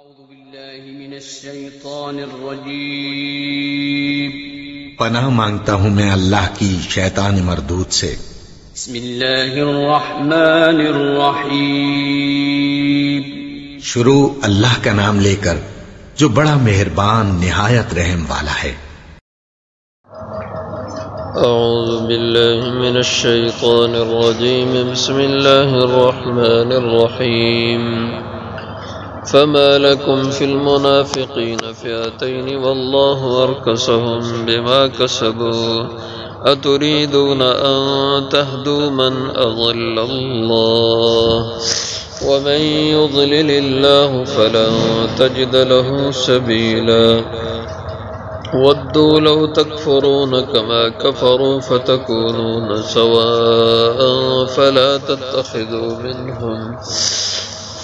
أعوذ بالله من الشيطان الرجيم پناہ مانگتا ہوں میں اللہ کی شیطان مردود سے۔ بسم الله الرحمن الرحيم شروع اللہ کا نام لے کر جو بڑا مہربان نہایت رحم والا ہے۔ أعوذ بالله من الشيطان الرجيم بسم الله الرحمن الرحيم فما لكم في المنافقين فئتين والله أركسهم بما كسبوا أتريدون أن تهدوا من أضل الله ومن يضلل الله فلن تجد له سبيلا ودوا لو تكفرون كما كفروا فتكونون سواء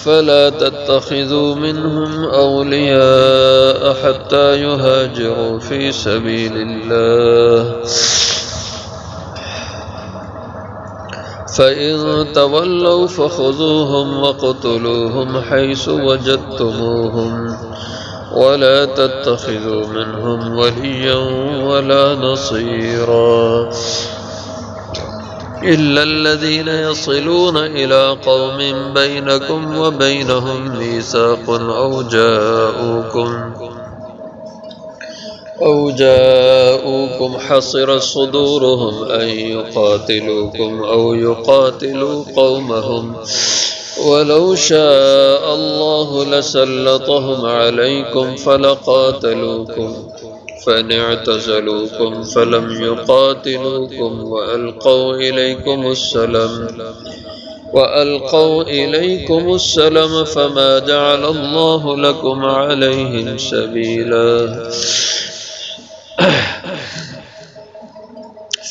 فلا تتخذوا منهم أولياء حتى يهاجروا في سبيل الله فإن تولوا فخذوهم وقتلوهم حيث وجدتموهم ولا تتخذوا منهم وليا ولا نصيرا إلا الذين يصلون إلى قوم بينكم وبينهم ميثاق أو جاءوكم حصرت صدورهم أن يقاتلوكم أو يقاتلوا قومهم ولو شاء الله لسلطهم عليكم فلقاتلوكم فإن اعتزلوكم فلم يقاتلوكم وألقوا إليكم السلم فما جعل الله لكم عليهم سبيلا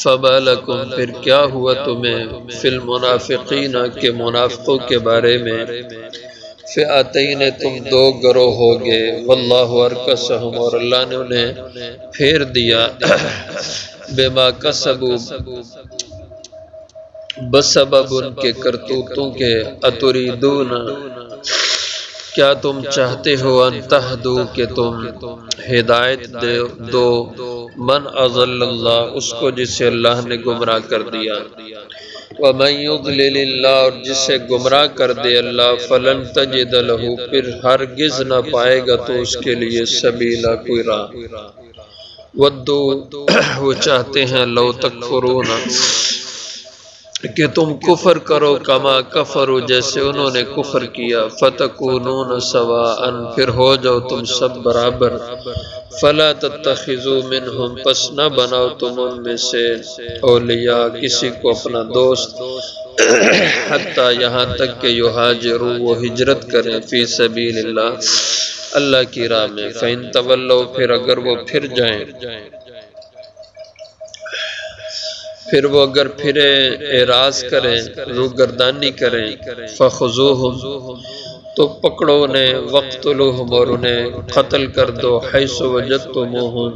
فما لكم پھر کیا ہوا تمہیں فی المنافقین کے منافقوں کے بارے میں فئتین تم دو گروہ ہو گئے واللہ ارکسہم اور اللہ نے انہیں پھیر دیا بما کسبوا بسبب ان کے کرتوتوں کے اتریدون کیا تم چاہتے ہو ان تہدو کہ تم ہدایت دو من اضل اللہ اس کو جسے اللہ نے گمراہ کر دیا وَمَن يُضْلِلِ اللَّهُ اور جسے گمراہ کر دے اللہ فَلَن تَجِدَ لَهُ پھر ہرگز نہ پائے گا تو اس کے لیے سبیلا کوئی راہ وَدُّوا وہ چاہتے ہیں لو تکفرون کہ تم کفر کرو کما کفروا جیسے انہوں نے کفر کیا فتکونون سواء پھر ہو جاؤ تم سب برابر فلا تتخذوا منہم پس نہ بناؤ تم ان میں سے اولیاء کسی کو اپنا دوست حتی یہاں تک کہ یہاجروا وہ ہجرت کریں فی سبیل اللہ اللہ کی راہ میں فإن تولوا پھر اگر وہ پھر جائیں پھر وہ اگر پھرے اعراض کریں روگردانی کریں فخذوہم تو پکڑو انہیں وقتلوہم اور انہیں قتل کر دو حیث وجدتموہم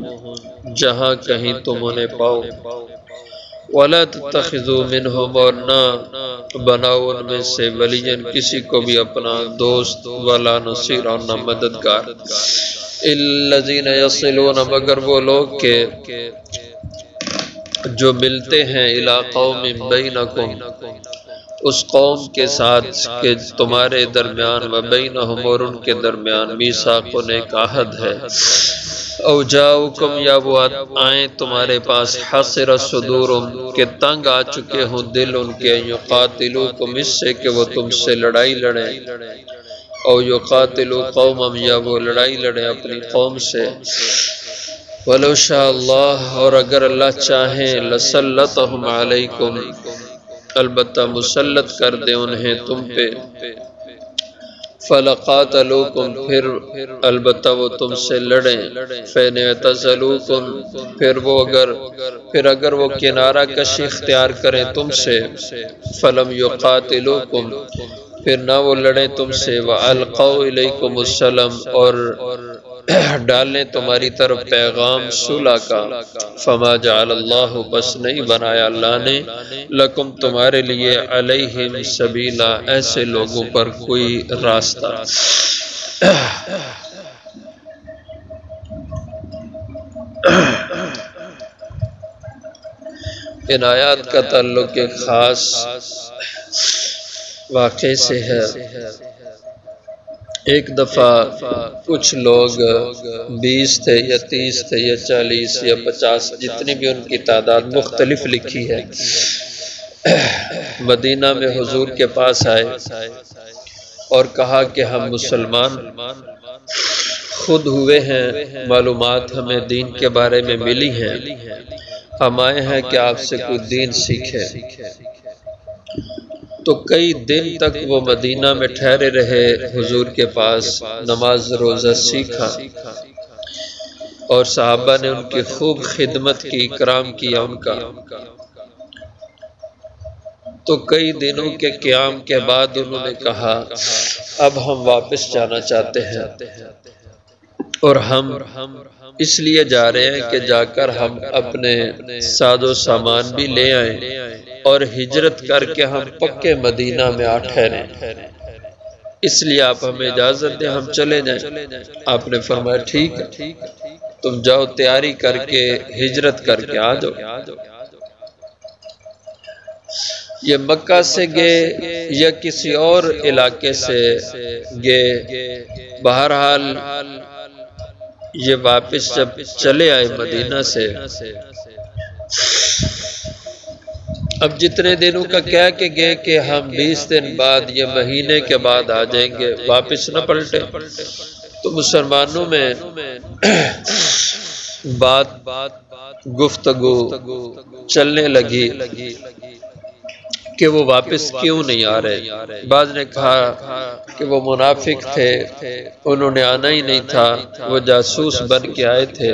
جہاں کہیں تم انہیں پاؤ ولا تتخذوا منہم اور نہ بناؤ ان میں سے ولیاً کسی کو بھی اپنا دوست ولا نصیر اور نہ مددگار الذین یصلون مگر وہ لوگ کہ جو ملتے ہیں الی قوم بینکم اس قوم کے ساتھ کہ تمہارے درمیان و بینہم اور ان کے درمیان میثاق ایک عہد ہے او جاؤکم یا وہ آئیں تمہارے پاس حصرت صدورہم کہ تنگ آ چکے ہوں دل ان کے یقاتلوکم اس سے کہ وہ تم سے لڑائی لڑیں او یقاتلو قومم یا وہ لڑائی لڑیں اپنی قوم سے وَلَوْ شَاءَ اللَّهُ اور اگر اللہ چاہیں لَسَلَّطَهُمْ عَلَيْكُمْ البتہ مسلط کر دے انہیں تم پہ فَلَقَاتَلُوكُمْ پھر البتہ وہ تم سے لڑیں فَإِنِ اعْتَزَلُوكُمْ پھر اگر وہ کنارہ کشی اختیار کریں تم سے فَلَمْ يُقَاتِلُوكُمْ پھر نہ وہ لڑیں تم سے وَأَلْقَوْا إِلَيْكُمُ السَّلَمَ اور ڈالیں تمہاری طرف پیغام صلح کا فما جعل اللہ بس نہیں بنایا اللہ نے لکم تمہارے لیے علیہم سبیلا ایسے لوگوں پر کوئی راستہ ان آیات کا تعلق ایک خاص واقعے سے ہے۔ ایک دفعہ کچھ لوگ 20 تھے یا 30 تھے یا 40 یا 50 جتنی بھی ان کی تعداد مختلف لکھی ہے، مدینہ میں حضور کے پاس آئے اور کہا کہ ہم مسلمان خود ہوئے ہیں، معلومات ہمیں دین کے بارے میں ملی ہیں، ہم آئے ہیں کہ آپ سے کوئی دین سیکھیں۔ تو کئی دن تک وہ مدینہ میں ٹھہرے رہے، حضور کے پاس نماز روزہ سیکھا، اور صحابہ نے ان کی خوب خدمت کی، اکرام کیا ان کا۔ تو کئی دنوں کے قیام کے بعد انہوں نے کہا اب ہم واپس جانا چاہتے ہیں، اور ہم اس لیے جا رہے ہیں کہ جا کر ہم اپنے ساز و سامان بھی لے آئیں اور ہجرت کر کے ہم پکے مدینہ میں آ ٹھہریں، اس لیے آپ ہمیں اجازت دیں ہم چلے جائیں۔ آپ نے فرمایا ٹھیک ہے، تم جاؤ تیاری کر کے ہجرت کر کے آ جاؤ۔ یہ مکہ سے گئے یا کسی اور علاقے سے گئے، بہرحال یہ واپس جب چلے آئے مدینہ سے، اب جتنے دنوں کا کہہ کے گئے کہ ہم 20 دن بعد یا مہینے کے بعد آ جائیں گے، واپس نہ پلٹے، تو مسلمانوں میں بات گفتگو چلنے لگی کہ وہ واپس کیوں نہیں آ رہے۔ بعض نے کہا کہ وہ منافق تھے، انہوں نے آنا ہی نہیں تھا، وہ جاسوس بن کے آئے تھے،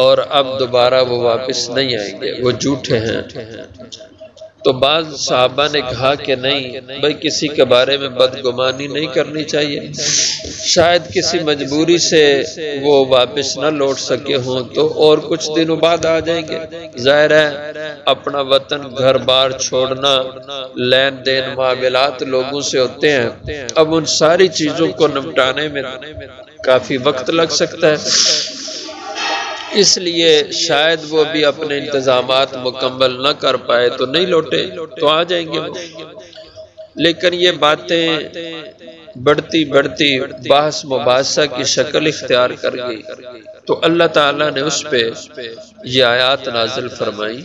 اور اب دوبارہ وہ واپس نہیں آئیں گے، وہ جھوٹے ہیں۔ تو بعض صحابہ نے کہا کہ نہیں بھائی، کسی کے بارے میں بدگمانی نہیں کرنی چاہیے، شاید کسی مجبوری سے وہ واپس نہ لوٹ سکے ہوں تو اور کچھ دنوں بعد آ جائیں گے۔ ظاہر ہے اپنا وطن گھر بار چھوڑنا، لین دین معاملات لوگوں سے ہوتے ہیں، اب ان ساری چیزوں کو نمٹانے میں کافی وقت لگ سکتا ہے، اس لیے شاید وہ بھی اپنے انتظامات مکمل نہ کر پائے تو نہیں لوٹے، تو آ جائیں گے وہ۔ لیکن یہ باتیں بڑھتی بحث مباحثہ کی شکل اختیار کر گئی، تو اللہ تعالیٰ نے اس پہ یہ آیات نازل فرمائی،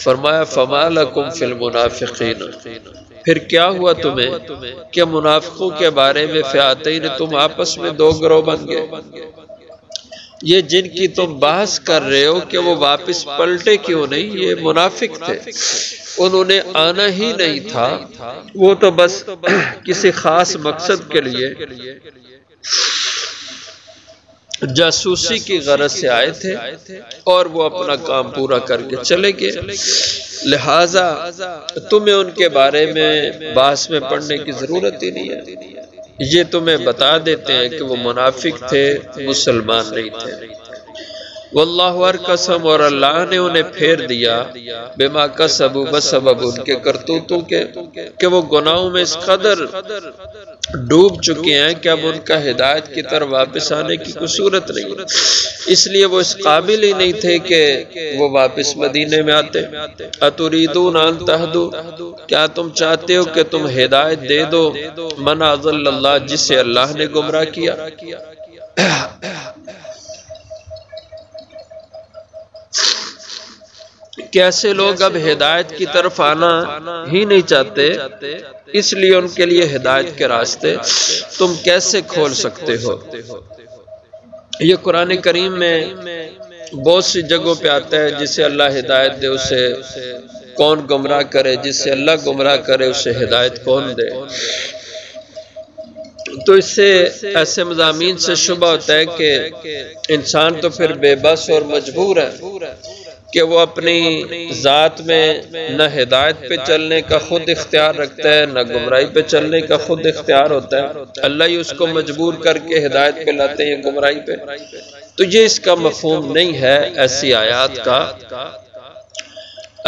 فرمایا فَمَا لَكُمْ فِي الْمُنَافِقِينَ، پھر کیا ہوا تمہیں کہ منافقوں کے بارے میں فئاتین، تم آپس میں دو گروہ بن گئے۔ یہ جن کی تم بحث کر رہے ہو کہ وہ واپس پلٹے کیوں نہیں، یہ منافق تھے، انہوں نے آنا ہی نہیں تھا، وہ تو بس کسی خاص مقصد کے لیے جاسوسی کی غرض سے آئے تھے، اور وہ اپنا کام پورا کر کے چلے گئے، لہٰذا تمہیں ان کے بارے میں بحث میں پڑھنے کی ضرورت ہی نہیں ہے، یہ تمہیں بتا دیتے ہیں کہ وہ منافق تھے، مسلمان نہیں تھے۔ واللہ ارکسم، اور اللہ نے انہیں پھیر دیا، بما کسبوا، بسبب ان کے کرتوتوں کے، کہ وہ گناہوں میں اس قدر ڈوب چکے ہیں کہ اب ان کا ہدایت کی طرف واپس آنے کی کوئی صورت نہیں، اس لیے وہ اس قابل ہی نہیں تھے کہ وہ واپس مدینے میں آتے۔ اتریدون ان تہدوا، کیا تم چاہتے ہو کہ تم ہدایت دے دو، من اضل اللہ، جسے اللہ نے گمراہ کیا۔ کیسے لوگ اب ہدایت کی طرف آنا ہی نہیں چاہتے، اس لیے ان کے لیے ہدایت کے راستے تم کیسے کھول سکتے ہو۔ یہ قرآن کریم میں بہت سی جگہوں پہ آتا ہے، جسے اللہ ہدایت دے اسے کون گمراہ کرے، جسے اللہ گمراہ کرے اسے ہدایت کون دے۔ تو اس سے ایسے مضامین سے شبہ ہوتا ہے کہ انسان تو پھر بے بس اور مجبور ہے کہ وہ اپنی ذات میں نہ ہدایت پہ چلنے کا خود اختیار رکھتا ہے، نہ گمراہی پہ چلنے کا خود اختیار ہوتا ہے، اللہ ہی اس کو مجبور کر کے ہدایت پہ لاتے ہیں گمراہی پہ۔ تو یہ اس کا مفہوم نہیں ہے ایسی آیات کا۔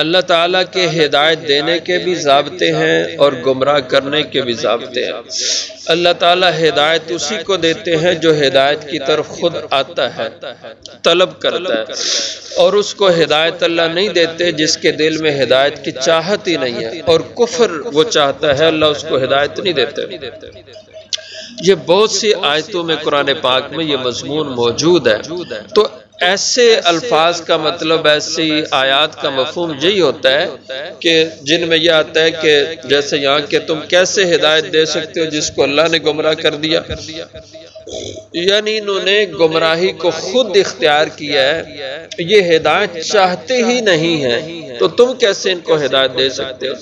اللہ تعالیٰ کے ہدایت دینے کے بھی ضابطے ہیں اور گمراہ کرنے کے بھی ضابطے ہیں۔ اللہ تعالیٰ ہدایت اسی کو دیتے ہیں جو ہدایت کی طرف خود آتا ہے، طلب کرتا ہے، اور اس کو ہدایت اللہ نہیں دیتے جس کے دل میں ہدایت کی چاہت ہی نہیں ہے اور کفر وہ چاہتا ہے، اللہ اس کو ہدایت نہیں دیتے۔ یہ بہت سی آیتوں میں قرآن پاک میں یہ مضمون موجود ہے۔ تو ایسے الفاظ کا مطلب، ایسی آیات کا مفہوم یہی ہوتا ہے کہ جن میں یہ آتا ہے کہ جیسے یہاں کہ تم کیسے ہدایت دے سکتے ہو جس کو اللہ نے گمراہ کر دیا، یعنی انہوں نے گمراہی کو خود اختیار کیا ہے، یہ ہدایت چاہتے ہی نہیں ہیں، تو تم کیسے ان کو ہدایت دے سکتے ہو۔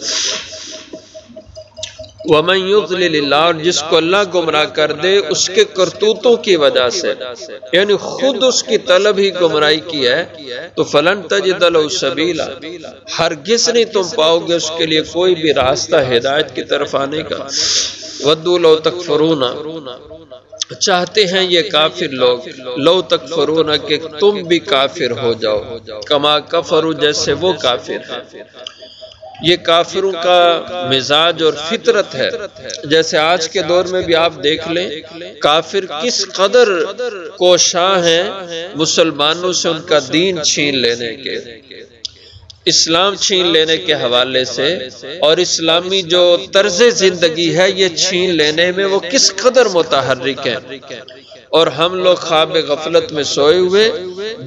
وَمَن يُضْلِلِ اللَّهُ، اور جس کو اللہ گمراہ کر دے اس کے کرتوتوں کی وجہ سے، یعنی خود اس کی طلب ہی گمراہی کی ہے، تو فَلَن تَجِدَ لَهُ سَبِيلًا، ہرگز نہیں تم پاؤ گے اس کے لیے کوئی بھی راستہ ہدایت کی طرف آنے کا۔ وَدُّوا لَوْ تَكْفُرُونَ، چاہتے ہیں یہ کافر لوگ، لو تکفرون، کہ تم بھی کافر ہو جاؤ، کما کفروا، جیسے وہ کافر ہیں۔ یہ کافروں کا مزاج اور فطرت ہے۔ جیسے آج کے دور میں بھی آپ دیکھ لیں کافر کس قدر کوشاں ہیں مسلمانوں سے ان کا دین چھین لینے کے، اسلام چھین لینے کے حوالے سے، اور اسلامی جو طرز زندگی ہے یہ چھین لینے میں وہ کس قدر متحرک ہیں، اور ہم لوگ خواب غفلت میں سوئے ہوئے،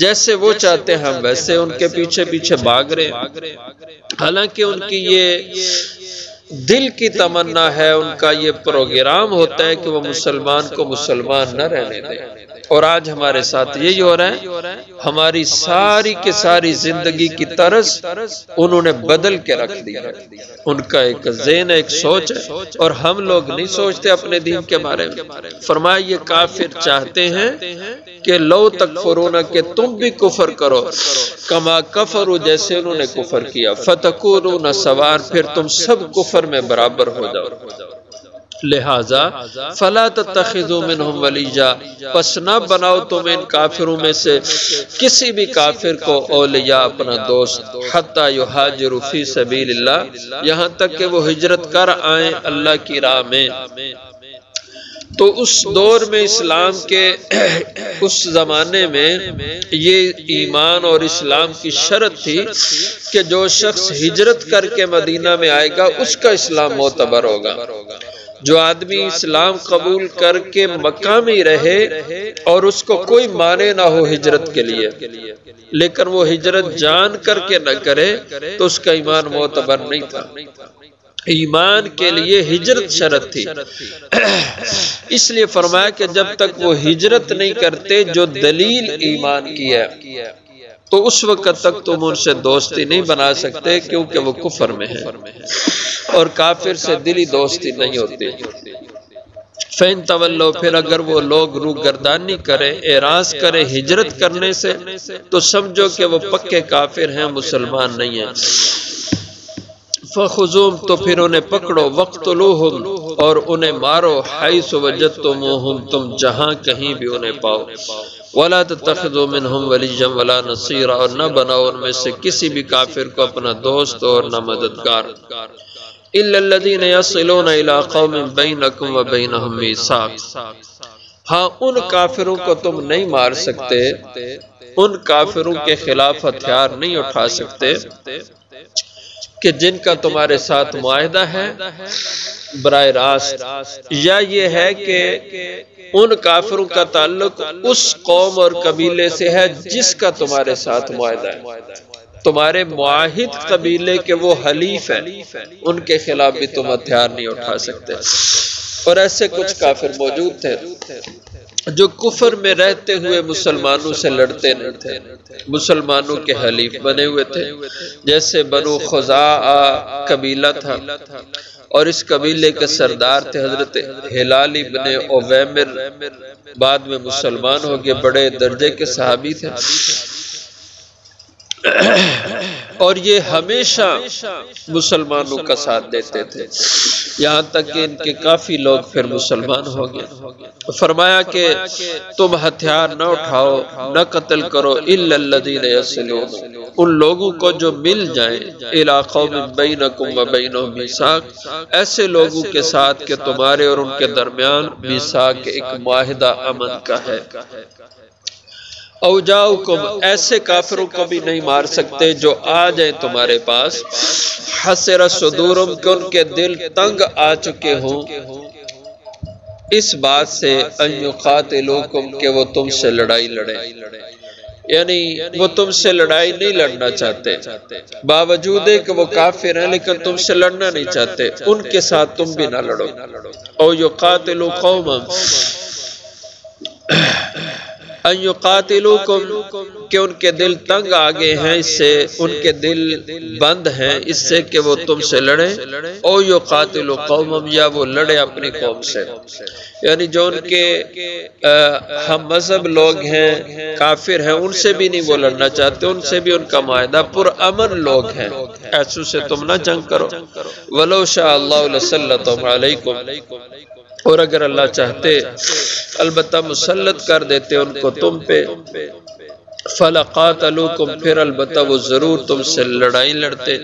جیسے وہ چاہتے ہیں ہم ویسے ان کے پیچھے پیچھے بھاگ رہے ہیں، حالانکہ ان کی یہ دل کی تمنا ہے، ان کا یہ پروگرام ہوتا ہے کہ وہ مسلمان کو مسلمان نہ رہنے دیں۔ اور آج ہمارے ساتھ یہی ہو رہا ہے، ہماری ساری کی ساری زندگی کی طرز انہوں نے بدل کے رکھ دی ہے، ان کا ایک ذہن، ایک سوچ ہے، اور ہم لوگ نہیں سوچتے اپنے دین کے بارے میں۔ فرمایا یہ کافر چاہتے ہیں کہ لو تکفرون، کہ تم بھی کفر کرو، کما کفروا، جیسے انہوں نے کفر کیا، فتکونون سواء، پھر تم سب کفر میں برابر ہو جاؤ۔ لہذا فلا تتخذوا منهم ولیا، پس نہ بناؤ تم ان کافروں میں سے کسی بھی کافر کو اولیاء، اپنا دوست، حتی یہاجروا فی سبیل اللہ، یہاں تک کہ وہ ہجرت کر آئیں اللہ کی راہ میں۔ تو اس دور میں اسلام کے اس زمانے میں یہ ایمان اور اسلام کی شرط تھی کہ جو شخص ہجرت کر کے مدینہ میں آئے گا اس کا اسلام معتبر ہوگا۔ جو آدمی اسلام قبول کر کے مکہ میں رہے اور اس کو کوئی مانے نہ ہو ہجرت کے لیے، لیکن وہ ہجرت جان کر کے نہ کرے تو اس کا ایمان معتبر نہیں تھا۔ ایمان کے لیے ہجرت شرط تھی، اس لیے فرمایا کہ جب تک وہ ہجرت نہیں کرتے جو دلیل ایمان کی ہے تو اس وقت تک تم ان سے دوستی نہیں بنا سکتے، کیونکہ وہ کفر میں ہے، اور کافر سے دلی دوستی نہیں ہوتی۔ فَإِن تَوَلَّوْا، پھر اگر وہ لوگ روگردانی کرے، اعراض کرے ہجرت کرنے سے، تو سمجھو کہ وہ پکے کافر ہیں، مسلمان نہیں ہیں۔ فَخُذُوهُمْ، تو پھر انہیں پکڑو، وَاقْتُلُوهُمْ، اور انہیں مارو، حَيْثُ وَجَدتُّمُوهُمْ، تم جہاں کہیں بھی انہیں پاؤ، وَلَا تَتَّخِذُوا مِنْهُمْ وَلِيًّا وَلَا نَصِيرًا، اور نہ بناؤ ان میں سے کسی بھی کافر کو اپنا دوست اور نہ مددگار، إِلَّا الَّذِينَ يَصِلُونَ إِلَىٰ قَوْمٍ بَيْنَكُمْ وَبَيْنَهُمْ مِيثَاقٌ، ہاں ان کافروں کو تم نہیں مار سکتے، ان کافروں کے خلاف ہتھیار نہیں اٹھا سکتے کہ جن کا تمہارے ساتھ معاہدہ ہے براہ راست، یا یہ ہے کہ ان کافروں کا تعلق اس قوم اور قبیلے سے ہے جس کا تمہارے ساتھ معاہدہ ہے، تمہارے معاہد قبیلے کے وہ حلیف ہیں، ان کے خلاف بھی تم ہتھیار نہیں اٹھا سکتے۔ اور ایسے کچھ کافر موجود تھے جو کفر میں رہتے ہوئے مسلمانوں سے لڑتے نہیں تھے، مسلمانوں کے حلیف بنے ہوئے تھے، جیسے بنو خزاعہ قبیلہ تھا، اور اس قبیلے کے سردار تھے حضرت ہلال ابن اویمر، بعد میں مسلمان ہو گئے، بڑے درجے کے صحابی تھے۔ اور یہ ہمیشہ مسلمانوں کا ساتھ دیتے تھے، یہاں تک کہ ان کے کافی لوگ پھر مسلمان ہو گئے۔ فرمایا کہ تم ہتھیار نہ اٹھاؤ، نہ قتل کرو الا الذین یصلون، ان لوگوں کو جو مل جائیں، الی قوم بینکم و بینہم میثاق، ایسے لوگوں کے ساتھ کہ تمہارے اور ان کے درمیان میثاق ایک معاہدہ امن کا ہے۔ او جاؤکم، ایسے کافروں کو بھی نہیں مار سکتے جو آ جائیں تمہارے پاس، حسر صدورم، کہ ان کے دل تنگ آ چکے ہوں اس بات سے، ان یقاتلوکم، کہ وہ تم سے لڑائی لڑیں، یعنی وہ تم سے لڑائی نہیں لڑنا چاہتے، باوجود ہے کہ وہ کافر ہیں لیکن تم سے لڑنا نہیں چاہتے، ان کے ساتھ تم بھی نہ لڑو۔ او یقاتلو قوما، ان یقاتلوکم، کہ ان کے دل تنگ آگے ہیں اس سے، ان کے دل بند ہیں اس سے کہ وہ تم سے لڑیں، او یقاتلو قومم، یا وہ لڑے اپنی قوم سے، یعنی جو ان کے ہم مذہب لوگ ہیں، کافر ہیں، ان سے بھی نہیں وہ لڑنا چاہتے، ان سے بھی ان کا معاہدہ، پرامن لوگ ہیں، ایسوں سے تم نہ جنگ کرو۔ ولو شاء اللہ لسلطهم علیکم، اور اگر اللہ چاہتے البتہ مسلط کر دیتے ان کو تم پہ، فلقاتلوکم، پھر البتہ وہ ضرور تم سے لڑائی لڑتے،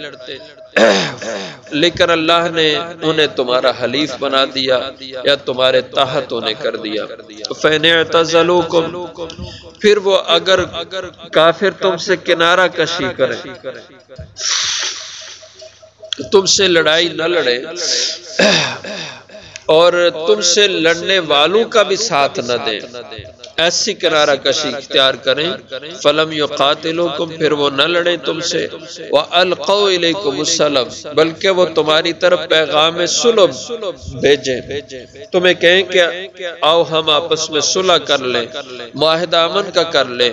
لیکن اللہ نے انہیں تمہارا حلیف بنا دیا یا تمہارے تحت انہیں کر دیا۔ فَإِنِ اعْتَزَلُوكُمْ، پھر وہ اگر کافر تم سے کنارہ کشی کریں، تم سے لڑائی نہ لڑے اور تم سے لڑنے والوں کا بھی ساتھ نہ دیں، ایسی کنارہ کشی اختیار کریں، فلم یقاتلوکم، پھر وہ نہ لڑیں تم سے، وَأَلْقَوْا إِلَيْكُمُ السَّلَامَ، بلکہ وہ تمہاری طرف پیغام صلح بھیجیں، تمہیں کہیں کہ آؤ ہم آپس میں صلح کر لیں، معاہدہ امن کا کر لیں،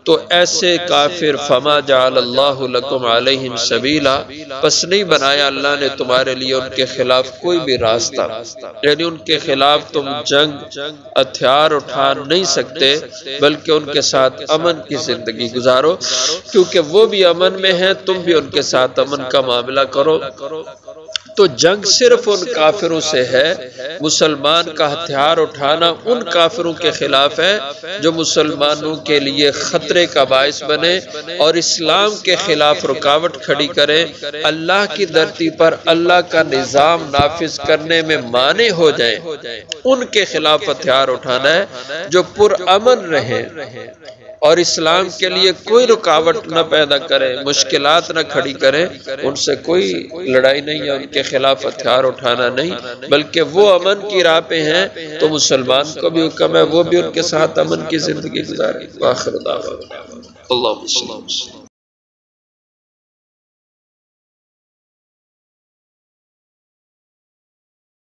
تو ایسے کافر فما جعل اللہ لکم علیہم سبیلا، پس نہیں بنایا اللہ نے تمہارے لیے ان کے خلاف کوئی بھی راستہ، یعنی ان کے خلاف تم جنگ ہتھیار اٹھا نہیں سکتے، بلکہ ان کے ساتھ امن کی زندگی گزارو، کیونکہ وہ بھی امن میں ہیں، تم بھی ان کے ساتھ امن کا معاملہ کرو۔ تو جنگ صرف ان کافروں سے ہے، مسلمان کا ہتھیار اٹھانا ان کافروں کے خلاف ہے جو مسلمانوں کے لیے خطرے کا باعث بنے اور اسلام کے خلاف رکاوٹ کھڑی کرے، اللہ کی دھرتی پر اللہ کا نظام نافذ کرنے میں مانع ہو جائیں، ان کے خلاف ہتھیار اٹھانا ہے، جو پرامن رہیں اور اسلام کے لیے کوئی رکاوٹ نہ پیدا کرے، مشکلات نہ کھڑی کرے، ان سے کوئی لڑائی نہیں ہے، ان کے خلاف ہتھیار اٹھانا نہیں، بلکہ وہ امن کی راہ پہ ہیں، تو مسلمان کو بھی حکم ہے وہ بھی ان کے ساتھ امن کی زندگی گزارے۔ آخر دعوانا اللہم صلی اللہ علیہ وسلم۔